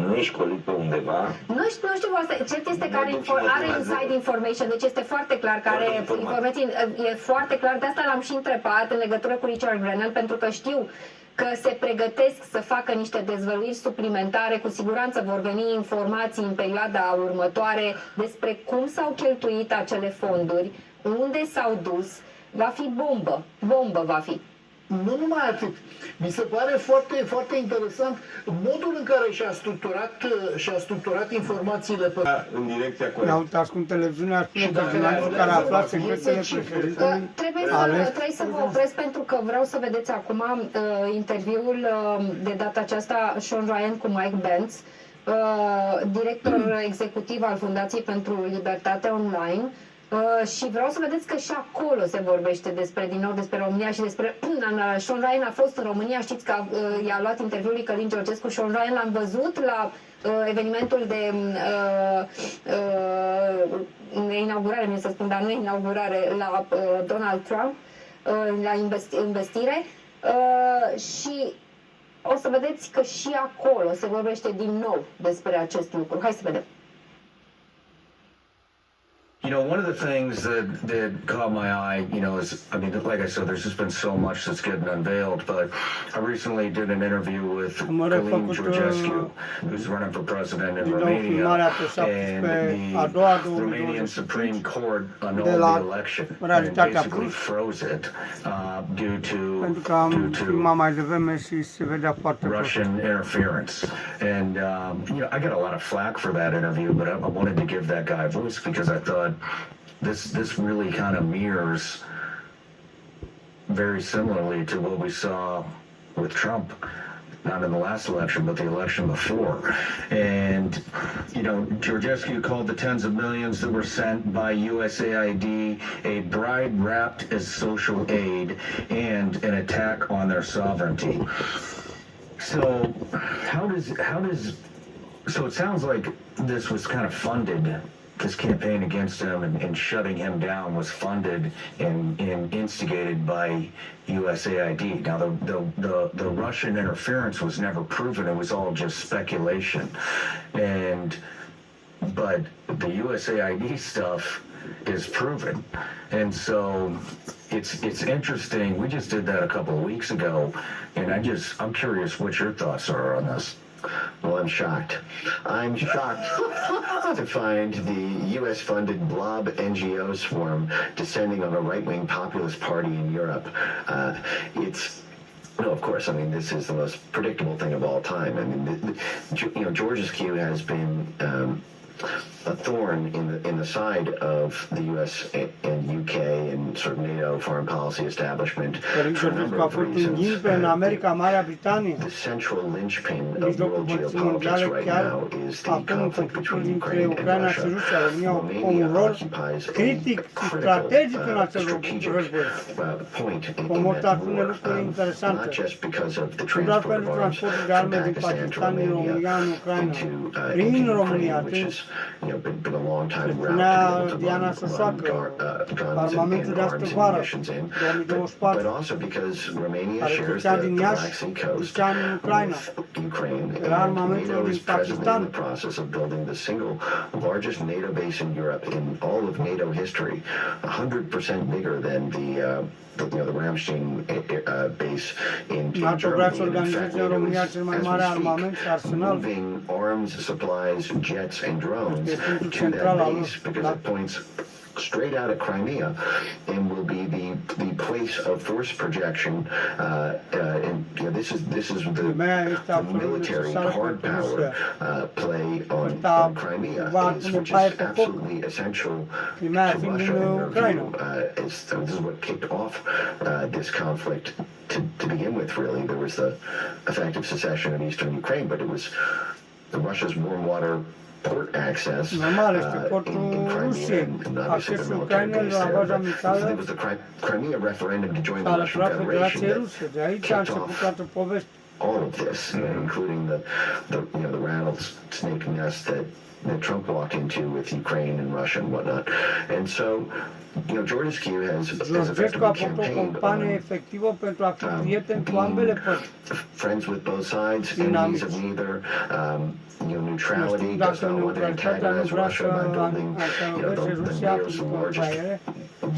Nu ești colit pe undeva? Nu știu asta. Cert este că are inside information, deci este foarte clar că are informații, e foarte clar, de asta l-am și întrebat în legătură cu Richard Grenell, pentru că știu că se pregătesc să facă niște dezvăluiri suplimentare, cu siguranță vor veni informații în perioada următoare despre cum s-au cheltuit acele fonduri, unde s-au dus, va fi bombă va fi. Nu numai atât. Mi se pare foarte, foarte interesant modul în care și-a structurat informațiile pe... În direcția corectă. Ne-au uitat cu televiziunea, spune că jurnalistul care a aflat secretele președintelui Trebuie să vă opresc pentru că vreau să vedeți acum interviul de data aceasta Sean Ryan cu Mike Benz, director executiv al Fundației pentru Libertate Online. Și vreau să vedeți că și acolo se vorbește din nou despre România și despre... Sean Ryan a fost în România, știți că i-a luat interviul lui Călin Georgescu. Sean Ryan l-am văzut la evenimentul de inaugurare, mi se spun, dar nu inaugurare, la Donald Trump, la investire. Și o să vedeți că și acolo se vorbește din nou despre acest lucru. Hai să vedem. You know, one of the things that caught my eye, you know, is, I mean, like I said, there's just been so much that's getting unveiled, but I recently did an interview with Călin Georgescu, who's running for president in Romania, and the Romanian Supreme Court annulled the election and basically froze it due to Russian interference. And, you know, I got a lot of flack for that interview, but I wanted to give that guy a voice because I thought, this really kind of mirrors very similarly to what we saw with Trump, not in the last election, but the election before. And, you know, Georgescu called the tens of millions that were sent by USAID a bribe wrapped as social aid and an attack on their sovereignty. So so it sounds like this was kind of funded. This campaign against him and shutting him down was funded and instigated by USAID. Now, the Russian interference was never proven. It was all just speculation. But the USAID stuff is proven. And so it's interesting. We just did that a couple of weeks ago, and I'm curious what your thoughts are on this. Well, I'm shocked. I'm shocked to find the U.S.-funded blob NGO swarm descending on a right-wing populist party in Europe. No, of course. I mean, this is the most predictable thing of all time. I mean, you know, Georgescu has been a thorn in the side of the U.S. and UK and sort of NATO foreign policy establishment for a number of reasons. The central linchpin of world geopolitics right now is the conflict between Ukraine and Russia. Romania occupies a critical strategic point in that war, not just because of the transport of arms from Pakistan to Romania into Ukraine, which is, you know, been a long time route to be able to run guns and arms and munitions in, but also because Romania shares the Black Sea coast with Ukraine, and NATO is presently in the process of building the single largest NATO base in Europe in all of NATO history, 100% bigger than the Ramstein base in Germany. In fact, NATO is, as we speak, moving arms, supplies, jets, and drones to that base because it points straight out of Crimea and will be the place of force projection. And you know, this is the military hard power play on Crimea, which is absolutely essential to Russia in their view. This is what kicked off this conflict to begin with. Really, there was the effective secession of eastern Ukraine, but it was Russia's warm water port access in Crimea, and obviously the military base there. It was the Crimea referendum to join the Russian Federation that kicked off all of this, including the rattlesnake nest that Trump walked into with Ukraine and Russia and whatnot. And so, you know, Georgescu has effectively campaigned on friends with both sides, enemies of neither, you know, neutrality, știm does dacă not want to neutralitatea nu antagonize vrea Russia să by building, angaje the Rusia NATO's prin largest contraire.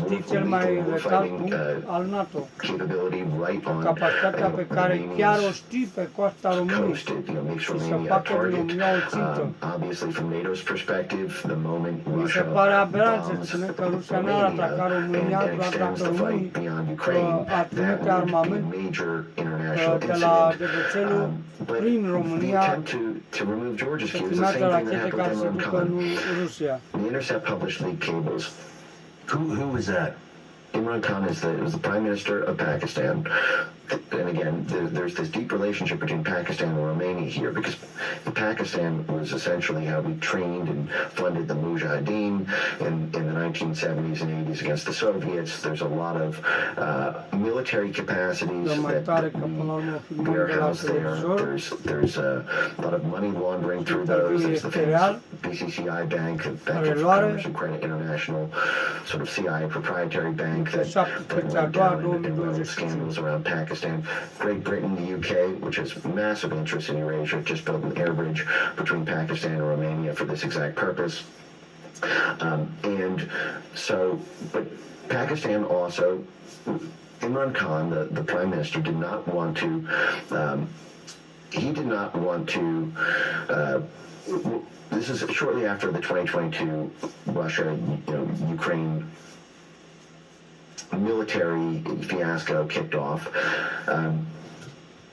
Știi cel mai recalt punct al NATO, capability right on capacitatea pe care chiar o știi pe coasta României coast. It makes și să Romania a facă din target. România o țintă. Obviously, from NATO's perspective, the moment Mi se Russia pare aberant să bombs spune că Rusia n-ar ataca Romania România and doar extends dacă the românii fight beyond Ukraine, ar that trimite would be armament a major international de la incident. Debrețelul But prin the România attempt to remove Georgia's să cue is the trimeată same thing that rachete happened care with să Imran ducă în Khan. Rusia. The Intercept published leaked cables. Who was that? Imran Khan is the prime minister of Pakistan. And again, there's this deep relationship between Pakistan and Romania here, because Pakistan was essentially how we trained and funded the Mujahideen in the 1970s and 80s against the Soviets. There's a lot of military capacities that we warehouse there. There's a lot of money laundering through those. There's the famous BCCI Bank, the Bank of Commerce and Credit International, sort of CIA proprietary bank that went down in real scandals around Pakistan. Great Britain, the UK, which has massive interest in Eurasia, just built an air bridge between Pakistan and Romania for this exact purpose. And so, but Pakistan also, Imran Khan, the prime minister, did not want to, this is shortly after the 2022 Russia-Ukraine military fiasco kicked off.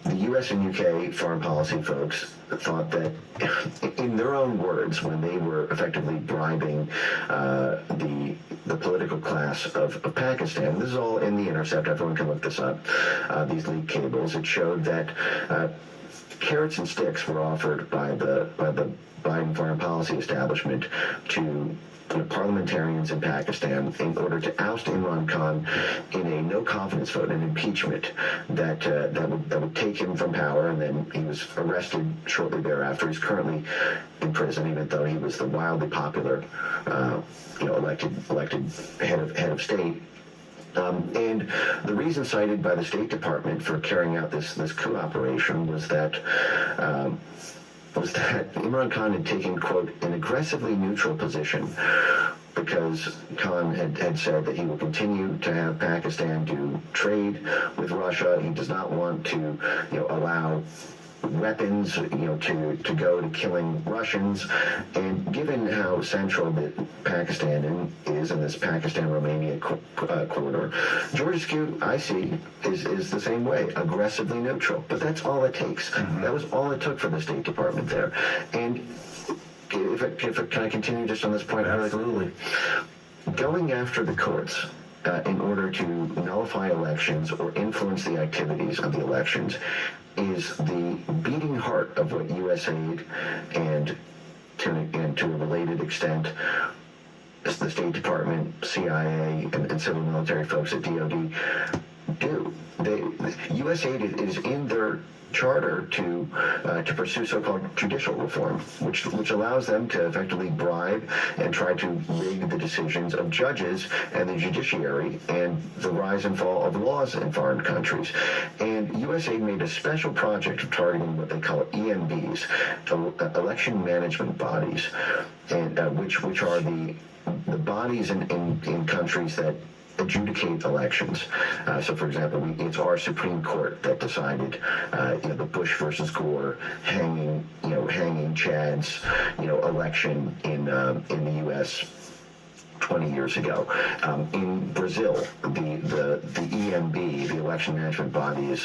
The U.S. and U.K. foreign policy folks thought that, in their own words, when they were effectively bribing the political class of Pakistan, this is all in the Intercept, everyone can look this up, these leaked cables, it showed that carrots and sticks were offered by the Biden foreign policy establishment to parliamentarians in Pakistan in order to oust Imran Khan in a no-confidence vote, an impeachment that would take him from power, and then he was arrested shortly thereafter. He's currently in prison, even though he was the wildly popular, elected head of state. And the reason cited by the State Department for carrying out this coup operation was that Imran Khan had taken, quote, an aggressively neutral position, because Khan had said that he will continue to have Pakistan do trade with Russia. He does not want to allow weapons to go to killing Russians. And given how central that Pakistan is in this Pakistan-Romania corridor, Georgia's cue, I see, is the same way, aggressively neutral. But that's all it takes. That was all it took for the State Department there. And can I continue just on this point? Absolutely. Going after the courts in order to nullify elections or influence the activities of the elections is the beating heart of what USAID and to a related extent the State Department, CIA, and civil military folks at DOD do. USAID is in their charter to pursue so-called judicial reform, which allows them to effectively bribe and try to rig the decisions of judges and the judiciary and the rise and fall of laws in foreign countries. And USAID made a special project of targeting what they call EMBs, election management bodies, and which are the bodies in countries that adjudicate elections. So, for example, it's our Supreme Court that decided, the Bush versus Gore hanging Chad's, election in the U.S. 20 years ago. In Brazil, the EMB, the election management body, is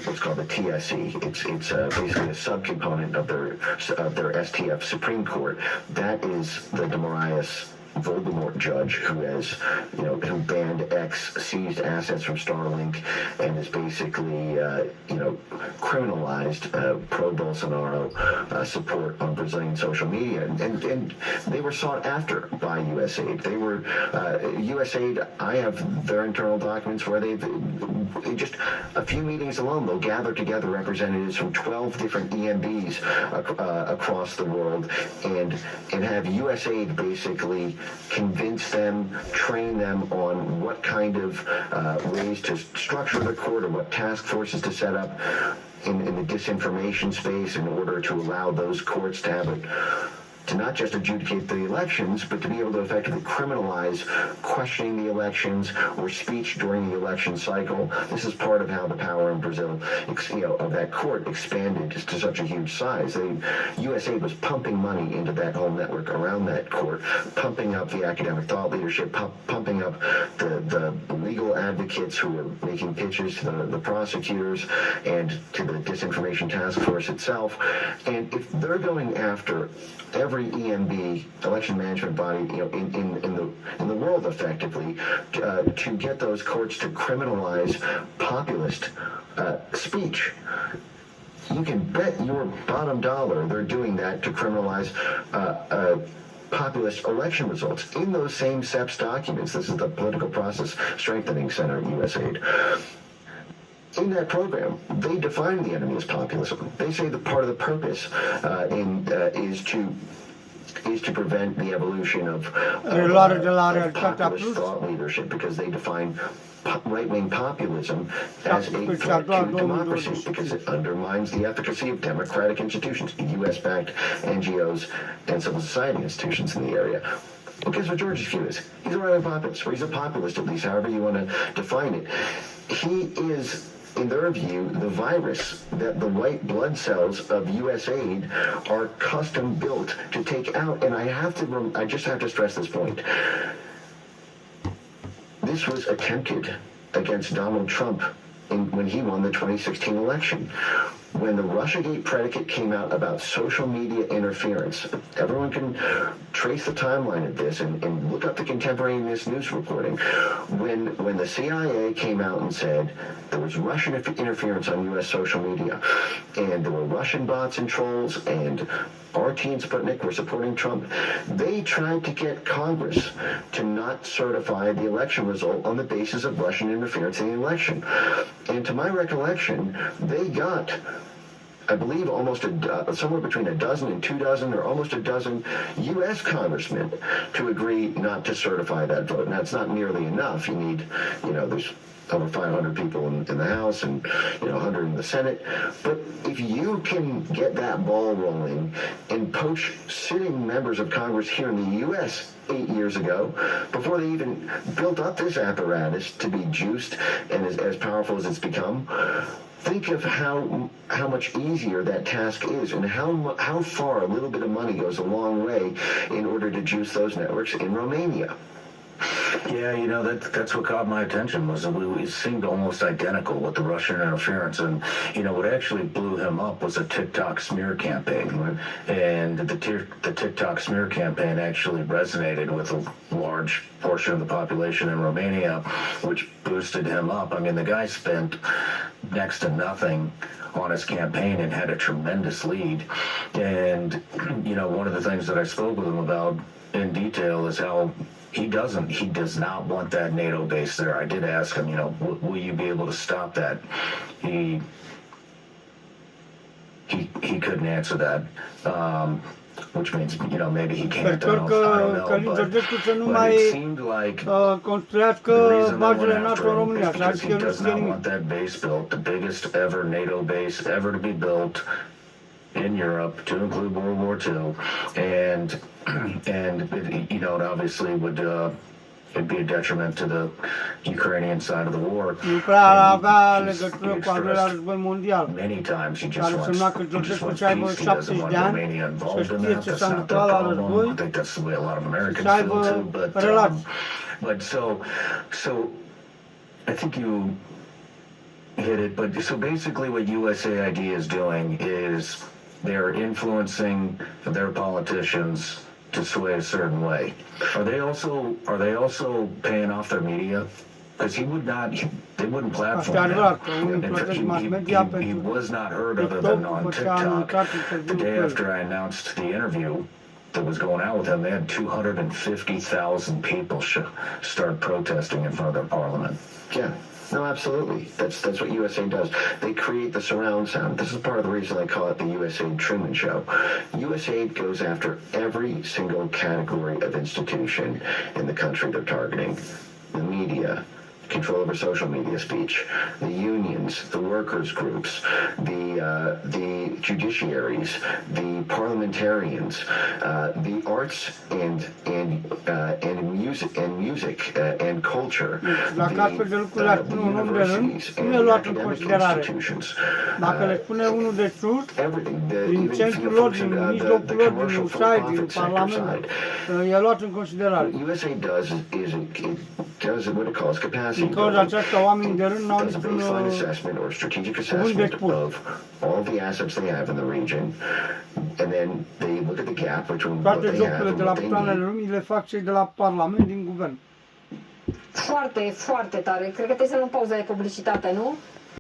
what's called the TSE. It's basically a subcomponent of their STF Supreme Court. That is the de Moraes Voldemort judge who has, who banned seized assets from Starlink and has basically, criminalized pro-Bolsonaro support on Brazilian social media. And they were sought after by USAID. They were, USAID, I have their internal documents where they've, just a few meetings alone, they'll gather together representatives from 12 different EMBs across the world and have USAID basically convince them, train them on what kind of ways to structure the court or what task forces to set up. in the disinformation space in order to allow those courts to have to not just adjudicate the elections, but to be able to effectively criminalize questioning the elections or speech during the election cycle. This is part of how the power in Brazil, of that court expanded to such a huge size. USAID was pumping money into that whole network around that court, pumping up the academic thought leadership, pumping up the legal advocates who were making pitches to the prosecutors and to the disinformation task force itself. And if they're going after every EMB, election management body, in the world, effectively, to get those courts to criminalize populist speech, you can bet your bottom dollar they're doing that to criminalize populist election results. In those same SEPS documents, this is the Political Process Strengthening Center at USAID. In that program, they define the enemy as populism. They say that part of the purpose is to prevent the evolution of populist thought leadership, because they define right-wing populism as a threat to democracy, because it undermines the efficacy of democratic institutions, U.S.-backed NGOs and civil society institutions in the area. Well, guess what George's view is? He's a right-wing populist, or he's a populist, at least, however you want to define it. He is, in their view, the virus that the white blood cells of USAID are custom built to take out. And I just have to stress this point. This was attempted against Donald Trump when he won the 2016 election. When the Russiagate predicate came out about social media interference, everyone can trace the timeline of this and look up the contemporaneous news reporting. When the CIA came out and said there was Russian interference on U.S. social media, and there were Russian bots and trolls, and RT and Sputnik were supporting Trump, they tried to get Congress to not certify the election result on the basis of Russian interference in the election. And to my recollection, they got, I believe, almost somewhere between a dozen and 24, or almost a dozen U.S. congressmen to agree not to certify that vote. Now, it's not nearly enough. You need, there's over 500 people in the House and 100 in the Senate. But if you can get that ball rolling and poach sitting members of Congress here in the U.S. 8 years ago, before they even built up this apparatus to be juiced and as powerful as it's become, think of how much easier that task is, and how far a little bit of money goes a long way in order to juice those networks in Romania. Yeah, that's what caught my attention, was it seemed almost identical with the Russian interference. And, what actually blew him up was a TikTok smear campaign. Right. And the TikTok smear campaign actually resonated with a large portion of the population in Romania, which boosted him up. I mean, the guy spent next to nothing on his campaign and had a tremendous lead. And, one of the things that I spoke with him about in detail is how he does not want that NATO base there. I did ask him, will you be able to stop that? He couldn't answer that, which means, maybe he can't. I don't know, but it seemed like the reason they went after him is because he does not want that base built, the biggest ever NATO base ever to be built in Europe, to include World War II, and it obviously would it'd be a detriment to the Ukrainian side of the war. Many times he just wants peace. He doesn't want Romania involved in that. That's not their problem. I think that's the way a lot of Americans feel too. But so I think you hit it. But so basically, what USAID is doing is they're influencing their politicians to sway a certain way. Are they also paying off their media? Because they wouldn't platform him. He was not heard other than on TikTok. The day after I announced the interview that was going out with him, they had 250,000 people start protesting in front of their parliament. Yeah. No, absolutely. That's what USAID does. They create the surround sound. This is part of the reason I call it the USAID Truman Show. USAID goes after every single category of institution in the country they're targeting. The media, control over social media speech, the unions, the workers groups, the judiciaries, the parliamentarians, the arts and music and culture, Dacă astfel de lucruri le spune un om de rând, universities nu e and luat în academic considerare. institutions. Dacă le spune unul de sus, Everything, din even centrul you know, lor, folks in, din the mijlocul lor, din commercial USAID, din for-profit sector Parlament, side. e luat în considerare. What USA does is it does what it calls capacity Din cauza building. aceasta, oamenii de rând n-au Does a niciun baseline assessment or strategic cuvânt de assessment spus. of all the assets they have in the region, and then they look at the gap between what Toate they have jocurile and de la what they planele need. lumii le fac cei de la Parlament, din guvern. Foarte, foarte tare. Cred că trebuie să luăm pauză de publicitate, nu?